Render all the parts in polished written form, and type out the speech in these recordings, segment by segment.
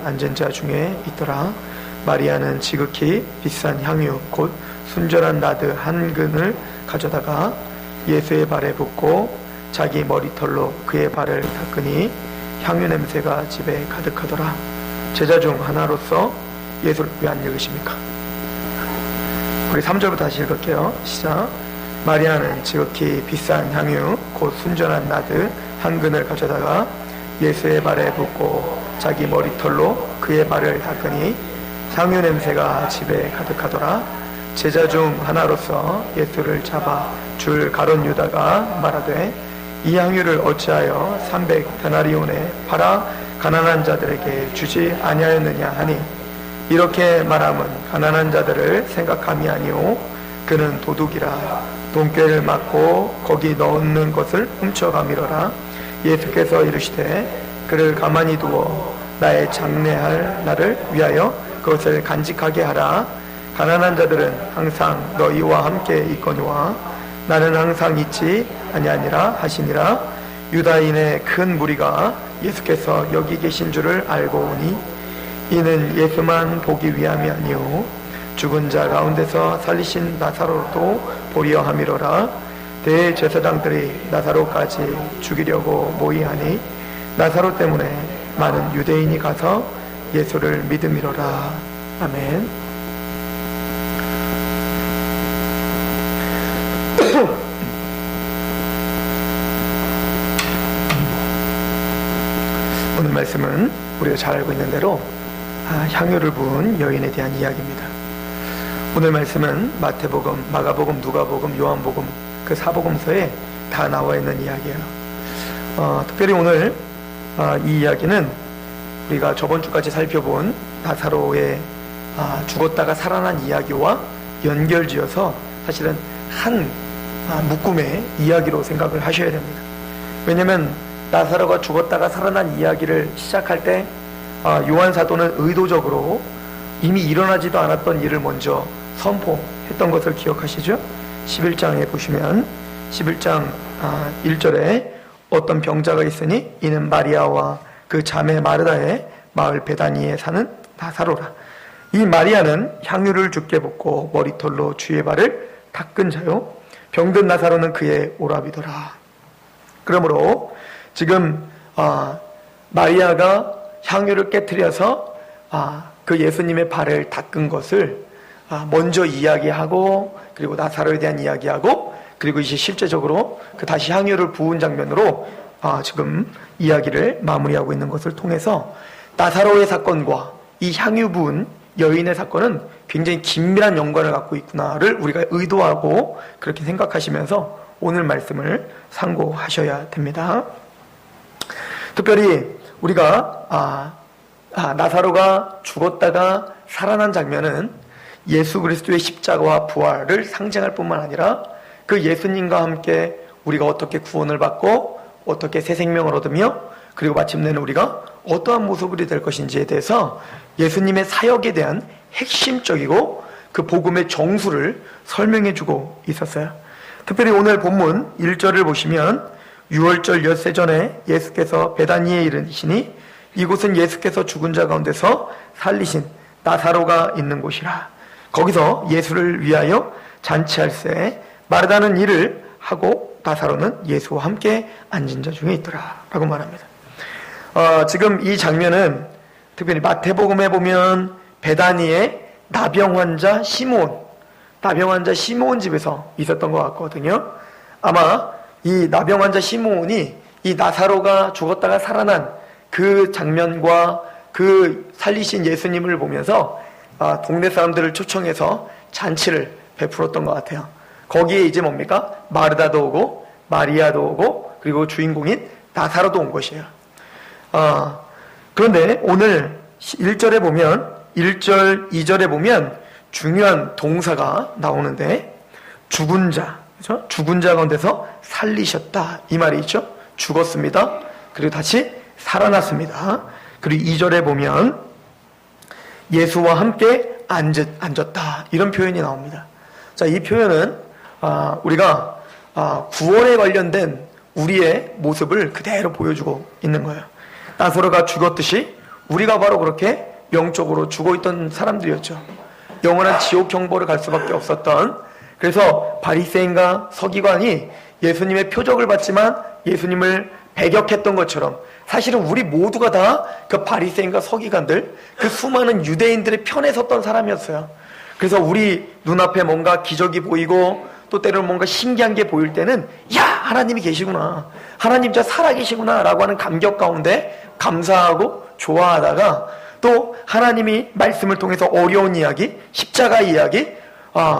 앉은 자 중에 있더라. 마리아는 지극히 비싼 향유 곧 순전한 나드 한 근을 가져다가 예수의 발에 붓고 자기 머리털로 그의 발을 닦으니 향유 냄새가 집에 가득하더라. 제자 중 하나로서 예수를 왜 안 읽으십니까? 우리 3절부터 다시 읽을게요. 시작. 마리아는 지극히 비싼 향유 곧 순전한 나드 한 근을 가져다가 예수의 발에 붓고 자기 머리털로 그의 발을 닦으니 향유 냄새가 집에 가득하더라. 제자 중 하나로서 예수를 잡아 줄 가룟 유다가 말하되 이 향유를 어찌하여 300데나리온에 팔아 가난한 자들에게 주지 아니하였느냐 하니 이렇게 말함은 가난한 자들을 생각함이 아니오 그는 도둑이라 돈꾀를 맞고 거기 넣는 것을 훔쳐가미러라. 예수께서 이르시되 그를 가만히 두어 나의 장례할 날을 위하여 그것을 간직하게 하라. 가난한 자들은 항상 너희와 함께 있거니와 나는 항상 있지 아니하니라 하시니라. 유다인의 큰 무리가 예수께서 여기 계신 줄을 알고 오니 이는 예수만 보기 위함이 아니오 죽은 자 가운데서 살리신 나사로도 보려 함이로라. 대제사장들이 나사로까지 죽이려고 모의하니 나사로 때문에 많은 유대인이 가서 예수를 믿음이로라. 아멘. 오늘 말씀은 우리가 잘 알고 있는 대로 향유를 부은 여인에 대한 이야기입니다. 오늘 말씀은 마태복음, 마가복음, 누가복음, 요한복음 그 사복음서에 다 나와 있는 이야기예요. 특별히 오늘 이 이야기는 우리가 저번 주까지 살펴본 나사로의 죽었다가 살아난 이야기와 연결지어서 사실은 한 묶음의 이야기로 생각을 하셔야 됩니다. 왜냐하면 나사로가 죽었다가 살아난 이야기를 시작할 때 요한 사도는 의도적으로 이미 일어나지도 않았던 일을 먼저 선포했던 것을 기억하시죠? 11장에 보시면 11장 1절에 어떤 병자가 있으니 이는 마리아와 그 자매 마르다의 마을 베다니에 사는 나사로라. 이 마리아는 향유를 주께 붓고 머리털로 주의 발을 닦은 자요 병든 나사로는 그의 오라비더라. 그러므로 지금 마리아가 향유를 깨트려서 그 예수님의 발을 닦은 것을 먼저 이야기하고 그리고 나사로에 대한 이야기하고 그리고 이제 실제적으로 그 다시 향유를 부은 장면으로 지금 이야기를 마무리하고 있는 것을 통해서 나사로의 사건과 이 향유 부은 여인의 사건은 굉장히 긴밀한 연관을 갖고 있구나를 우리가 의도하고 그렇게 생각하시면서 오늘 말씀을 상고하셔야 됩니다. 특별히 우리가 나사로가 죽었다가 살아난 장면은 예수 그리스도의 십자가와 부활을 상징할 뿐만 아니라 그 예수님과 함께 우리가 어떻게 구원을 받고 어떻게 새 생명을 얻으며 그리고 마침내는 우리가 어떠한 모습이 될 것인지에 대해서 예수님의 사역에 대한 핵심적이고 그 복음의 정수를 설명해주고 있었어요. 특별히 오늘 본문 1절을 보시면 6월절 엿새 전에 예수께서 베다니에 이르시니 이곳은 예수께서 죽은 자 가운데서 살리신 나사로가 있는 곳이라. 거기서 예수를 위하여 잔치할세 마르다는 일을 하고 나사로는 예수와 함께 앉은 자 중에 있더라 라고 말합니다. 지금 이 장면은 특별히 마태복음에 보면 베다니의 나병 환자 시므온 집에서 있었던 것 같거든요. 아마 이 나병 환자 시므온이 이 나사로가 죽었다가 살아난 그 장면과 그 살리신 예수님을 보면서 동네 사람들을 초청해서 잔치를 베풀었던 것 같아요. 거기에 이제 뭡니까? 마르다도 오고 마리아도 오고 그리고 주인공인 나사로도 온 것이에요. 그런데 오늘 1절에 보면 1절, 2절에 보면 중요한 동사가 나오는데 죽은 자, 그렇죠? 죽은 자 가운데서 살리셨다 이 말이 있죠. 죽었습니다. 그리고 다시 살아났습니다. 그리고 2절에 보면 예수와 함께 앉았다 이런 표현이 나옵니다. 자, 이 표현은 우리가 구원에 관련된 우리의 모습을 그대로 보여주고 있는 거예요. 나사로가 죽었듯이 우리가 바로 그렇게 영적으로 죽어있던 사람들이었죠. 영원한 지옥 경보를 갈 수밖에 없었던, 그래서 바리새인과 서기관이 예수님의 표적을 봤지만 예수님을 배격했던 것처럼 사실은 우리 모두가 다 그 바리새인과 서기관들, 그 수많은 유대인들의 편에 섰던 사람이었어요. 그래서 우리 눈앞에 뭔가 기적이 보이고 또 때로는 뭔가 신기한 게 보일 때는 야, 하나님이 계시구나, 하나님 진짜 살아계시구나 라고 하는 감격 가운데 감사하고 좋아하다가, 또 하나님이 말씀을 통해서 어려운 이야기, 십자가 이야기,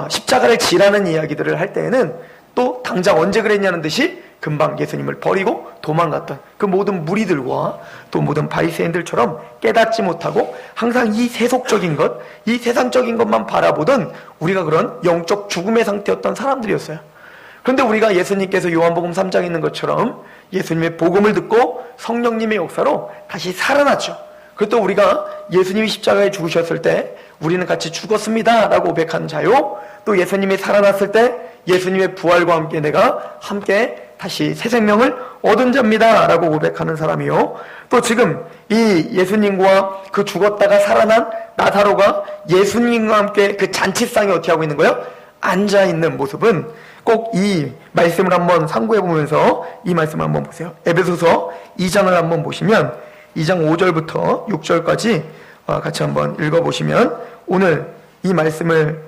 십자가를 지라는 이야기들을 할 때에는 또 당장 언제 그랬냐는 듯이 금방 예수님을 버리고 도망갔던 그 모든 무리들과 또 모든 바리새인들처럼 깨닫지 못하고 항상 이 세속적인 것, 이 세상적인 것만 바라보던 우리가 그런 영적 죽음의 상태였던 사람들이었어요. 그런데 우리가 예수님께서 요한복음 3장에 있는 것처럼 예수님의 복음을 듣고 성령님의 역사로 다시 살아났죠. 그리고 또 우리가 예수님이 십자가에 죽으셨을 때 우리는 같이 죽었습니다 라고 고백한 자요, 또 예수님이 살아났을 때 예수님의 부활과 함께 내가 함께 다시 새 생명을 얻은 자입니다 라고 고백하는 사람이요, 또 지금 이 예수님과 그 죽었다가 살아난 나사로가 예수님과 함께 그 잔치상에 어떻게 하고 있는 거예요? 앉아있는 모습은 꼭 이 말씀을 한번 상고해 보면서 이 말씀을 한번 보세요. 에베소서 2장을 한번 보시면 2장 5절부터 6절까지 같이 한번 읽어보시면 오늘 이 말씀을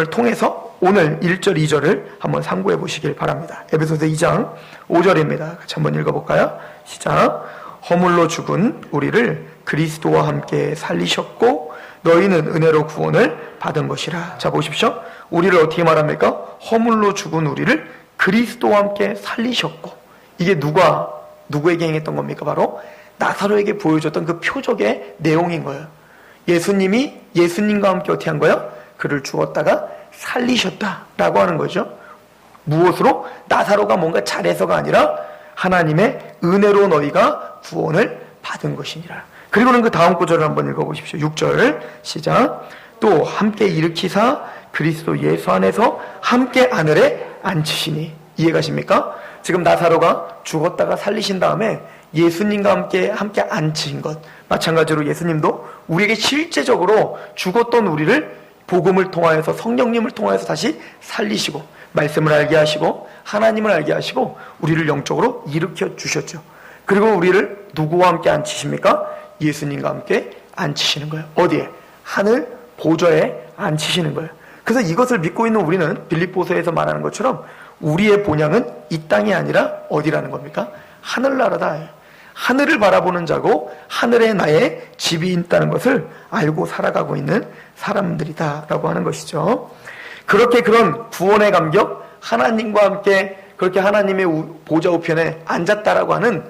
통해서 오늘 1절 2절을 한번 상고해 보시길 바랍니다. 에베소서 2장 5절입니다. 같이 한번 읽어볼까요? 시작. 허물로 죽은 우리를 그리스도와 함께 살리셨고 너희는 은혜로 구원을 받은 것이라. 자, 보십시오. 우리를 어떻게 말합니까? 허물로 죽은 우리를 그리스도와 함께 살리셨고, 이게 누구에게 행했던 겁니까? 바로 나사로에게 보여줬던 그 표적의 내용인 거예요. 예수님이 예수님과 함께 어떻게 한 거예요? 그를 죽었다가 살리셨다라고 하는 거죠. 무엇으로? 나사로가 뭔가 잘해서가 아니라 하나님의 은혜로 너희가 구원을 받은 것이니라. 그리고는 그 다음 구절을 한번 읽어보십시오. 6절 시작. 또 함께 일으키사 그리스도 예수 안에서 함께 하늘에 앉히시니. 이해가십니까? 지금 나사로가 죽었다가 살리신 다음에 예수님과 함께 앉히신 것, 마찬가지로 예수님도 우리에게 실제적으로 죽었던 우리를 복음을 통하여서 성령님을 통하여서 다시 살리시고 말씀을 알게 하시고 하나님을 알게 하시고 우리를 영적으로 일으켜 주셨죠. 그리고 우리를 누구와 함께 앉히십니까? 예수님과 함께 앉히시는 거예요. 어디에? 하늘 보좌에 앉히시는 거예요. 그래서 이것을 믿고 있는 우리는 빌립보서에서 말하는 것처럼 우리의 본향은 이 땅이 아니라 어디라는 겁니까? 하늘나라다. 하늘을 바라보는 자고 하늘에 나의 집이 있다는 것을 알고 살아가고 있는 사람들이다 라고 하는 것이죠. 그렇게 그런 구원의 감격, 하나님과 함께 그렇게 하나님의 보좌 우편에 앉았다라고 하는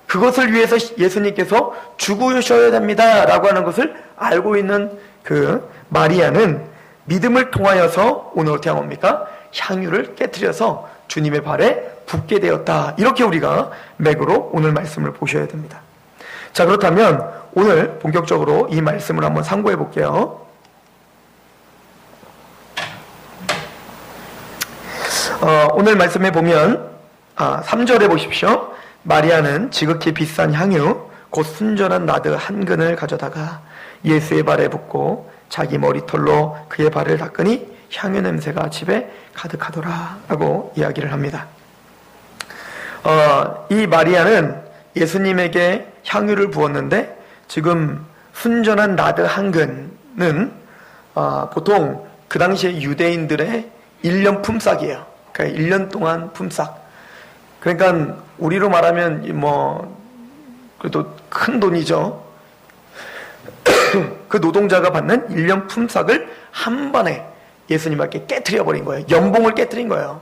그것을 위해서 예수님께서 죽으셔야 됩니다 라고 하는 것을 알고 있는 그 마리아는 믿음을 통하여서 오늘 어떻게 한 겁니까? 향유를 깨트려서 주님의 발에 붓게 되었다. 이렇게 우리가 맥으로 오늘 말씀을 보셔야 됩니다. 자, 그렇다면 오늘 본격적으로 이 말씀을 한번 상고해 볼게요. 오늘 말씀에 보면 3절에 보십시오. 마리아는 지극히 비싼 향유 곧 순전한 나드 한 근을 가져다가 예수의 발에 붓고 자기 머리털로 그의 발을 닦으니 향유 냄새가 집에 가득하더라 라고 이야기를 합니다. 이 마리아는 예수님에게 향유를 부었는데 지금 순전한 나드 한 근은 보통 그 당시에 유대인들의 1년 품삯이에요. 그러니까 1년 동안 품삯. 그러니까 우리로 말하면 그래도 큰 돈이죠. 그 노동자가 받는 1년 품삯을 한 번에 예수님 앞에 깨트려 버린 거예요. 연봉을 깨트린 거예요.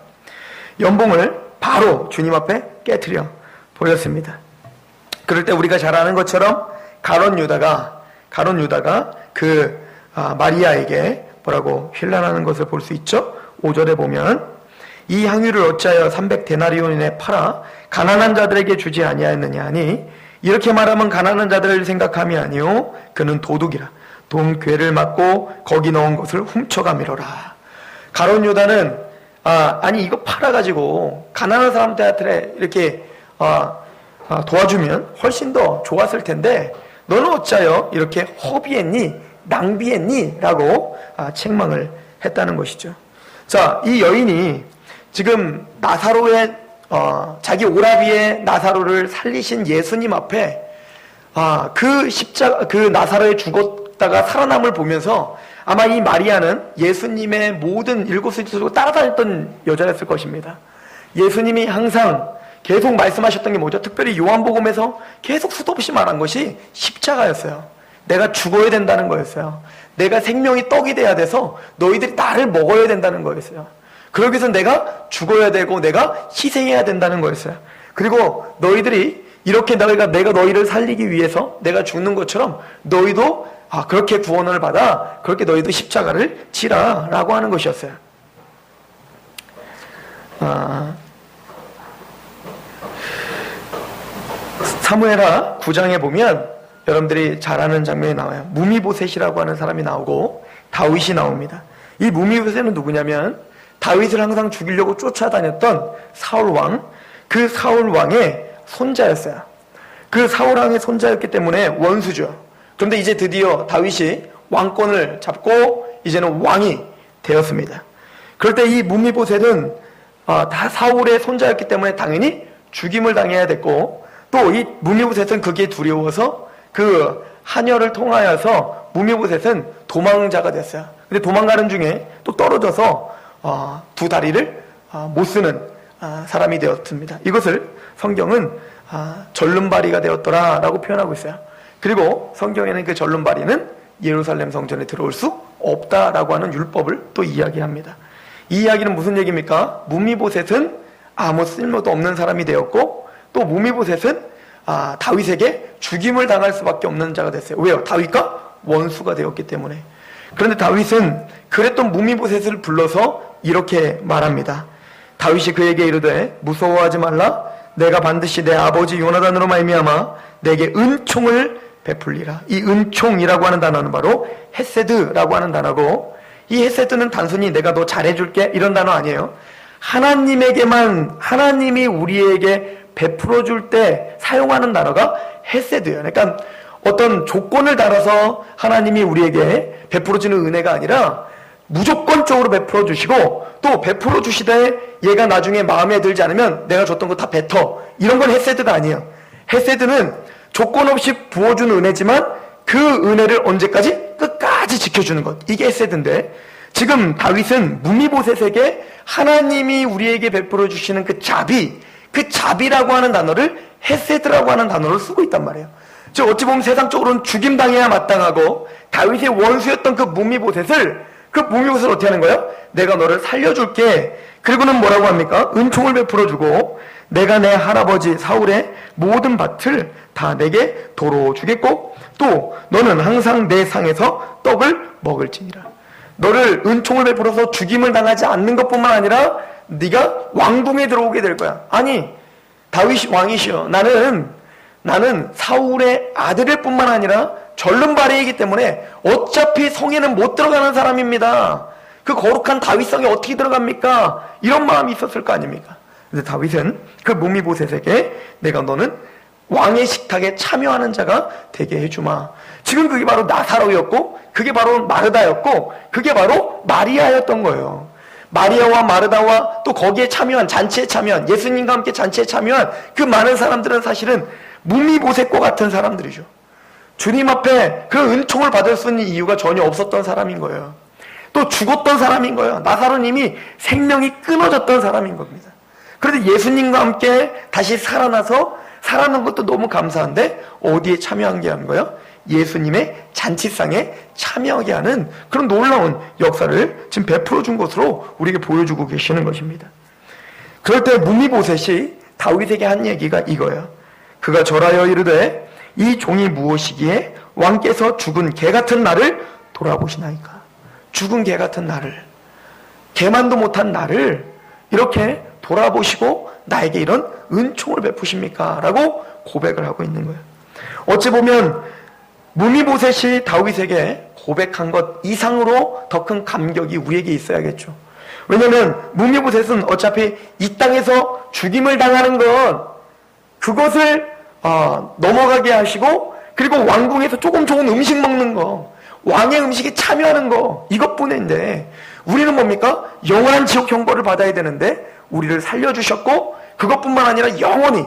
연봉을 바로 주님 앞에 깨트려 버렸습니다. 그럴 때 우리가 잘 아는 것처럼 가룟 유다가 그 마리아에게 뭐라고 힐난하는 것을 볼 수 있죠. 5절에 보면 이 향유를 어찌하여 300데나리온에 팔아 가난한 자들에게 주지 아니하였느냐 하니 이렇게 말하면 가난한 자들을 생각함이 아니요 그는 도둑이라 돈 궤를 맞고 거기 넣은 것을 훔쳐가미로라. 가룟 유다는 아니 이거 팔아가지고 가난한 사람들한테 이렇게 도와주면 훨씬 더 좋았을 텐데 너는 어찌하여 이렇게 허비했니? 낭비했니? 라고 책망을 했다는 것이죠. 자, 이 여인이 지금 나사로의 자기 오라비의 나사로를 살리신 예수님 앞에 그 나사로에 죽었다가 살아남을 보면서 아마 이 마리아는 예수님의 모든 일거수일투족을 따라다녔던 여자였을 것입니다. 예수님이 항상 계속 말씀하셨던 게 뭐죠? 특별히 요한복음에서 계속 수도 없이 말한 것이 십자가였어요. 내가 죽어야 된다는 거였어요. 내가 생명이 떡이 돼야 돼서 너희들이 나를 먹어야 된다는 거였어요. 그러기 위해서 내가 죽어야 되고 내가 희생해야 된다는 거였어요. 그리고 너희들이 이렇게 내가 너희를 살리기 위해서 내가 죽는 것처럼 너희도 그렇게 구원을 받아 그렇게 너희도 십자가를 지라 라고 하는 것이었어요. 사무엘하 9장에 보면 여러분들이 잘 아는 장면이 나와요. 무미보셋이라고 하는 사람이 나오고 다윗이 나옵니다. 이 무미보셋은 누구냐면 다윗을 항상 죽이려고 쫓아다녔던 사울왕, 그 사울왕의 손자였어요. 그 사울왕의 손자였기 때문에 원수죠. 그런데 이제 드디어 다윗이 왕권을 잡고 이제는 왕이 되었습니다. 그럴 때 이 무미보셋은 다 사울의 손자였기 때문에 당연히 죽임을 당해야 됐고, 또 이 무미보셋은 그게 두려워서 그 하녀를 통하여서 무미보셋은 도망자가 됐어요. 근데 도망가는 중에 또 떨어져서 두 다리를 못 쓰는 사람이 되었습니다. 이것을 성경은 절름발이가 되었더라 라고 표현하고 있어요. 그리고 성경에는 그 절름발이는 예루살렘 성전에 들어올 수 없다라고 하는 율법을 또 이야기합니다. 이 이야기는 무슨 얘기입니까? 무미보셋은 아무 쓸모도 없는 사람이 되었고, 또 무미보셋은 다윗에게 죽임을 당할 수밖에 없는 자가 됐어요. 왜요? 다윗과 원수가 되었기 때문에. 그런데 다윗은 그랬던 무미보셋을 불러서 이렇게 말합니다. 다윗이 그에게 이르되 무서워하지 말라. 내가 반드시 내 아버지 요나단으로 말미암아 내게 은총을 베풀리라. 이 은총이라고 하는 단어는 바로 헤세드라고 하는 단어고, 이 헤세드는 단순히 내가 너 잘해줄게 이런 단어 아니에요. 하나님이 우리에게 베풀어 줄 때 사용하는 단어가 헤세드예요. 그러니까 어떤 조건을 달아서 하나님이 우리에게 베풀어 주는 은혜가 아니라 무조건적으로 베풀어 주시고, 또 베풀어 주시되 얘가 나중에 마음에 들지 않으면 내가 줬던 거 다 뱉어, 이런 건 헤세드가 아니에요. 헤세드는 조건 없이 부어주는 은혜지만 그 은혜를 언제까지? 끝까지 지켜주는 것, 이게 헤세드인데, 지금 다윗은 무미보셋에게 하나님이 우리에게 베풀어 주시는 그 자비라고 하는 단어를 헤세드라고 하는 단어를 쓰고 있단 말이에요. 즉 어찌 보면 세상적으로는 죽임당해야 마땅하고 다윗의 원수였던 그 무미보셋을 어떻게 하는 거예요? 내가 너를 살려줄게. 그리고는 뭐라고 합니까? 은총을 베풀어주고 내가 내 할아버지 사울의 모든 밭을 다 내게 도로 주겠고, 또 너는 항상 내 상에서 떡을 먹을지니라. 너를 은총을 베풀어서 죽임을 당하지 않는 것뿐만 아니라 네가 왕궁에 들어오게 될 거야. 아니, 다윗이 왕이시여, 나는 사울의 아들일 뿐만 아니라 절름발이이기 때문에 어차피 성에는 못 들어가는 사람입니다. 그 거룩한 다윗성에 어떻게 들어갑니까? 이런 마음이 있었을 거 아닙니까? 근데 다윗은 그 무미보셋에게 내가 너는 왕의 식탁에 참여하는 자가 되게 해주마. 지금 그게 바로 나사로였고, 그게 바로 마르다였고, 그게 바로 마리아였던 거예요. 마리아와 마르다와 또 거기에 참여한, 잔치에 참여한, 예수님과 함께 잔치에 참여한 그 많은 사람들은 사실은 무미보셋과 같은 사람들이죠. 주님 앞에 그 은총을 받을 수 있는 이유가 전혀 없었던 사람인 거예요. 또 죽었던 사람인 거예요. 나사로님이 생명이 끊어졌던 사람인 겁니다. 그런데 예수님과 함께 다시 살아난 것도 너무 감사한데 어디에 참여한 게 하는 거예요? 예수님의 잔치상에 참여하게 하는 그런 놀라운 역사를 지금 베풀어 준 것으로 우리에게 보여주고 계시는 것입니다. 그럴 때 무미보셋이 다윗에게 한 얘기가 이거예요. 그가 절하여 이르되 이 종이 무엇이기에 왕께서 죽은 개 같은 나를 돌아보시나이까. 죽은 개 같은 나를, 개만도 못한 나를 이렇게 돌아보시고 나에게 이런 은총을 베푸십니까? 라고 고백을 하고 있는 거예요. 어찌 보면 무미보셋이 다윗에게 고백한 것 이상으로 더 큰 감격이 우리에게 있어야겠죠. 왜냐하면 무미보셋은 어차피 이 땅에서 죽임을 당하는 것, 그것을 넘어가게 하시고, 그리고 왕궁에서 조금 좋은 음식 먹는 거, 왕의 음식에 참여하는 거, 이것뿐인데 우리는 뭡니까? 영원한 지옥 형벌을 받아야 되는데 우리를 살려주셨고, 그것뿐만 아니라 영원히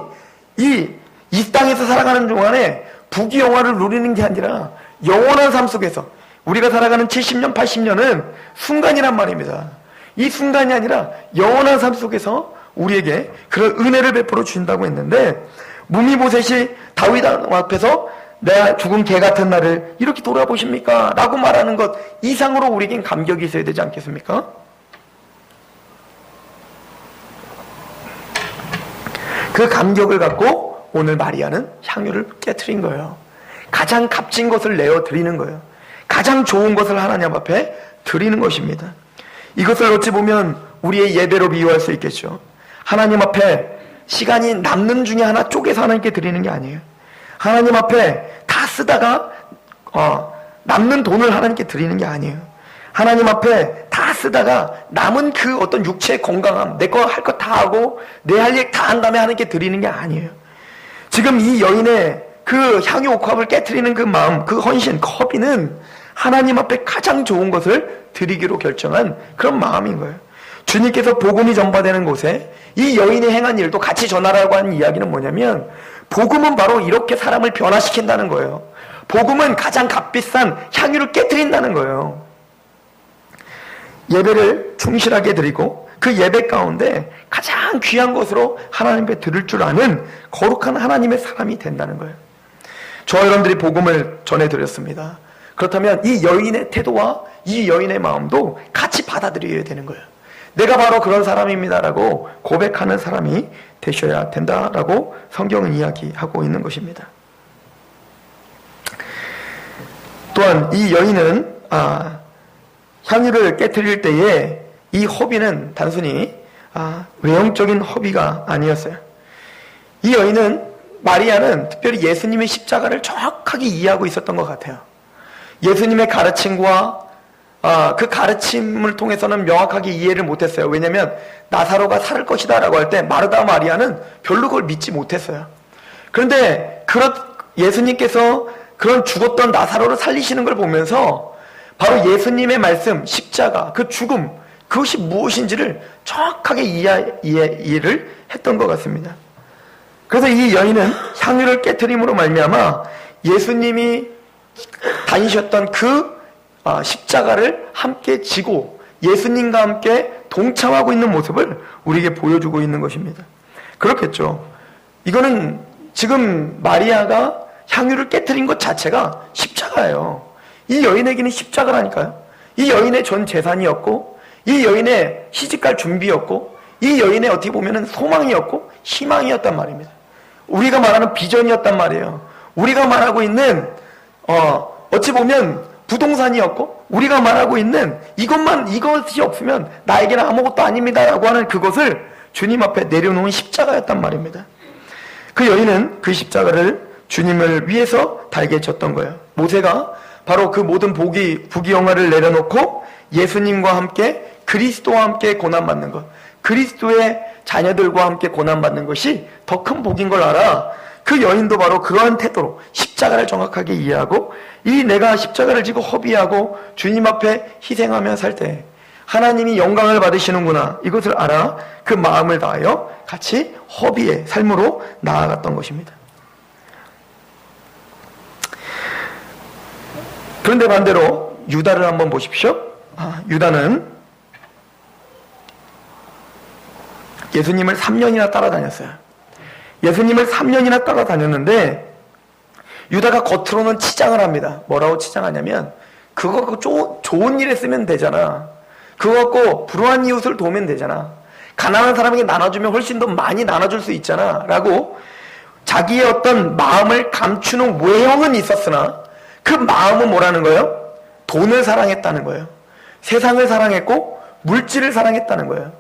이 땅에서 살아가는 동안에 부귀영화를 누리는 게 아니라 영원한 삶 속에서 우리가 살아가는 70년, 80년은 순간이란 말입니다. 이 순간이 아니라 영원한 삶 속에서 우리에게 그런 은혜를 베풀어 주신다고 했는데, 무미보셋이 다윗 앞에서 내가 죽은 개 같은 나를 이렇게 돌아보십니까? 라고 말하는 것 이상으로 우리에겐 감격이 있어야 되지 않겠습니까? 그 감격을 갖고 오늘 마리아는 향유를 깨트린 거예요. 가장 값진 것을 내어 드리는 거예요. 가장 좋은 것을 하나님 앞에 드리는 것입니다. 이것을 어찌 보면 우리의 예배로 비유할 수 있겠죠. 하나님 앞에 시간이 남는 중에 하나 쪼개서 하나님께 드리는 게 아니에요. 하나님 앞에 다 쓰다가 남는 돈을 하나님께 드리는 게 아니에요. 하나님 앞에 다 쓰다가 남은 그 어떤 육체의 건강함, 내 거 할 거 다 하고 내 할 일 다 한 다음에 하나님께 드리는 게 아니에요. 지금 이 여인의 그 향유 옥합을 깨트리는 그 마음, 그 헌신, 그 허비는 하나님 앞에 가장 좋은 것을 드리기로 결정한 그런 마음인 거예요. 주님께서 복음이 전파되는 곳에 이 여인이 행한 일도 같이 전하라고 하는 이야기는 뭐냐면, 복음은 바로 이렇게 사람을 변화시킨다는 거예요. 복음은 가장 값비싼 향유를 깨트린다는 거예요. 예배를 충실하게 드리고 그 예배 가운데 가장 귀한 것으로 하나님께 드릴 줄 아는 거룩한 하나님의 사람이 된다는 거예요. 저와 여러분들이 복음을 전해드렸습니다. 그렇다면 이 여인의 태도와 이 여인의 마음도 같이 받아들여야 되는 거예요. 내가 바로 그런 사람입니다라고 고백하는 사람이 되셔야 된다라고 성경은 이야기하고 있는 것입니다. 또한 이 여인은 향유를 깨트릴 때에 이 허비는 단순히 외형적인 허비가 아니었어요. 이 여인은, 마리아는 특별히 예수님의 십자가를 정확하게 이해하고 있었던 것 같아요. 예수님의 가르침과 그 가르침을 통해서는 명확하게 이해를 못했어요. 왜냐하면 나사로가 살을 것이다 라고 할 때 마르다 마리아는 별로 그걸 믿지 못했어요. 그런데 예수님께서 그런 죽었던 나사로를 살리시는 걸 보면서 바로 예수님의 말씀, 십자가, 그 죽음, 그것이 무엇인지를 정확하게 이해를 했던 것 같습니다. 그래서 이 여인은 향유를 깨트림으로 말미암아 예수님이 다니셨던 그 십자가를 함께 지고 예수님과 함께 동참하고 있는 모습을 우리에게 보여주고 있는 것입니다. 그렇겠죠. 이거는 지금 마리아가 향유를 깨트린 것 자체가 십자가예요. 이 여인에게는 십자가라니까요. 이 여인의 전 재산이었고, 이 여인의 시집갈 준비였고, 이 여인의 어떻게 보면 소망이었고 희망이었단 말입니다. 우리가 말하는 비전이었단 말이에요. 우리가 말하고 있는 어찌 보면 부동산이었고, 우리가 말하고 있는 이것이 없으면 나에게는 아무것도 아닙니다라고 하는 그것을 주님 앞에 내려놓은 십자가였단 말입니다. 그 여인은 그 십자가를 주님을 위해서 달게 졌던 거예요. 모세가 바로 그 모든 부귀영화를 내려놓고 예수님과 함께, 그리스도와 함께 고난받는 것, 그리스도의 자녀들과 함께 고난받는 것이 더 큰 복인 걸 알아. 그 여인도 바로 그러한 태도로 십자가를 정확하게 이해하고, 이 내가 십자가를 지고 허비하고 주님 앞에 희생하며 살 때 하나님이 영광을 받으시는구나, 이것을 알아 그 마음을 다하여 같이 허비의 삶으로 나아갔던 것입니다. 그런데 반대로 유다를 한번 보십시오. 유다는 예수님을 3년이나 따라다녔어요. 예수님을 3년이나 따라다녔는데 유다가 겉으로는 치장을 합니다. 뭐라고 치장하냐면, 그거 갖고 좋은 일에 쓰면 되잖아. 그거 갖고 불우한 이웃을 도우면 되잖아. 가난한 사람에게 나눠주면 훨씬 더 많이 나눠줄 수 있잖아 라고 자기의 어떤 마음을 감추는 외형은 있었으나 그 마음은 뭐라는 거예요? 돈을 사랑했다는 거예요. 세상을 사랑했고 물질을 사랑했다는 거예요.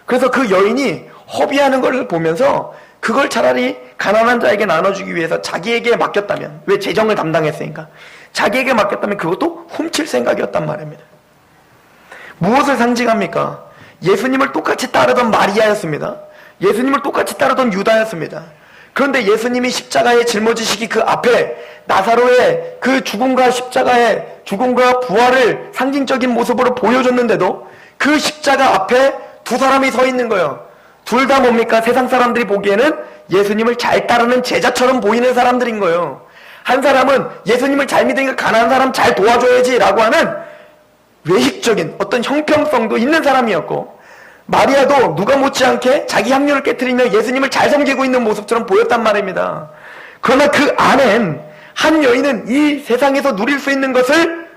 그래서 그 여인이 허비하는 걸 보면서 그걸 차라리 가난한 자에게 나눠주기 위해서 자기에게 맡겼다면, 왜 재정을 담당했으니까 자기에게 맡겼다면 그것도 훔칠 생각이었단 말입니다. 무엇을 상징합니까? 예수님을 똑같이 따르던 마리아였습니다. 예수님을 똑같이 따르던 유다였습니다. 그런데 예수님이 십자가에 짊어지시기 그 앞에 나사로의 그 죽음과 십자가의 죽음과 부활을 상징적인 모습으로 보여줬는데도 그 십자가 앞에 두 사람이 서 있는 거예요. 둘 다 뭡니까? 세상 사람들이 보기에는 예수님을 잘 따르는 제자처럼 보이는 사람들인 거예요. 한 사람은 예수님을 잘 믿으니까 가난한 사람 잘 도와줘야지 라고 하는 외식적인 어떤 형평성도 있는 사람이었고, 마리아도 누가 못지않게 자기 향유를 깨트리며 예수님을 잘 섬기고 있는 모습처럼 보였단 말입니다. 그러나 그 안엔 한 여인은 이 세상에서 누릴 수 있는 것을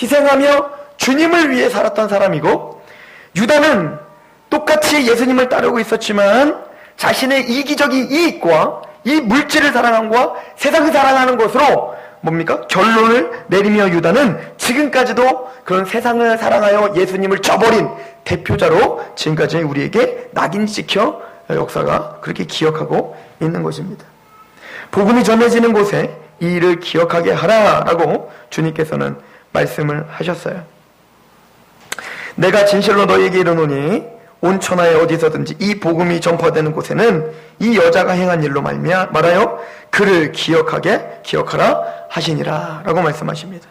희생하며 주님을 위해 살았던 사람이고, 유다는 똑같이 예수님을 따르고 있었지만 자신의 이기적인 이익과 이 물질을 사랑함과 세상을 사랑하는 것으로 뭡니까? 결론을 내리며 유다는 지금까지도 그런 세상을 사랑하여 예수님을 저버린 대표자로 지금까지 우리에게 낙인 찍혀 역사가 그렇게 기억하고 있는 것입니다. 복음이 전해지는 곳에 이 일을 기억하게 하라라고 주님께서는 말씀을 하셨어요. 내가 진실로 너희에게 이르노니 온 천하에 어디서든지 이 복음이 전파되는 곳에는 이 여자가 행한 일로 말하여 그를 기억하라 하시니라 라고 말씀하십니다.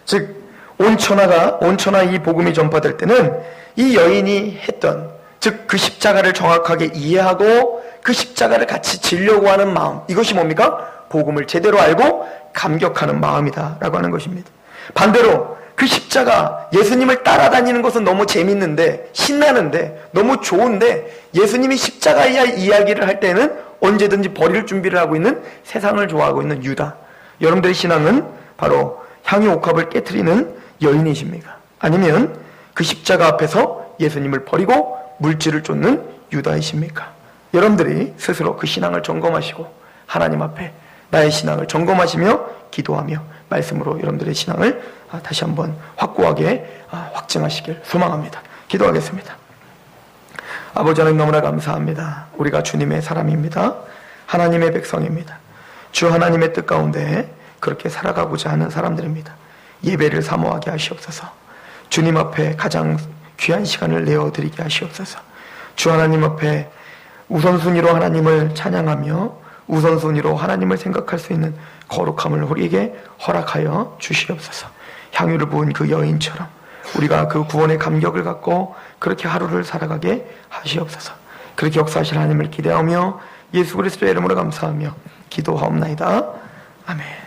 즉 온 천하 이 복음이 전파될 때는 이 여인이 했던, 즉 그 십자가를 정확하게 이해하고 그 십자가를 같이 지려고 하는 마음, 이것이 뭡니까? 복음을 제대로 알고 감격하는 마음이다 라고 하는 것입니다. 반대로 그 십자가, 예수님을 따라다니는 것은 너무 재밌는데 신나는데 너무 좋은데 예수님이 십자가의 이야기를 할 때는 언제든지 버릴 준비를 하고 있는, 세상을 좋아하고 있는 유다. 여러분들의 신앙은 바로 향유 옥합을 깨트리는 여인이십니까? 아니면 그 십자가 앞에서 예수님을 버리고 물질을 쫓는 유다이십니까? 여러분들이 스스로 그 신앙을 점검하시고 하나님 앞에 나의 신앙을 점검하시며 기도하며 말씀으로 여러분들의 신앙을 다시 한번 확고하게 확증하시길 소망합니다. 기도하겠습니다. 아버지 하나님, 너무나 감사합니다. 우리가 주님의 사람입니다. 하나님의 백성입니다. 주 하나님의 뜻 가운데 그렇게 살아가고자 하는 사람들입니다. 예배를 사모하게 하시옵소서. 주님 앞에 가장 귀한 시간을 내어드리게 하시옵소서. 주 하나님 앞에 우선순위로 하나님을 찬양하며 우선순위로 하나님을 생각할 수 있는 거룩함을 우리에게 허락하여 주시옵소서. 향유를 부은 그 여인처럼 우리가 그 구원의 감격을 갖고 그렇게 하루를 살아가게 하시옵소서. 그렇게 역사하실 하나님을 기대하며 예수 그리스도의 이름으로 감사하며 기도하옵나이다. 아멘.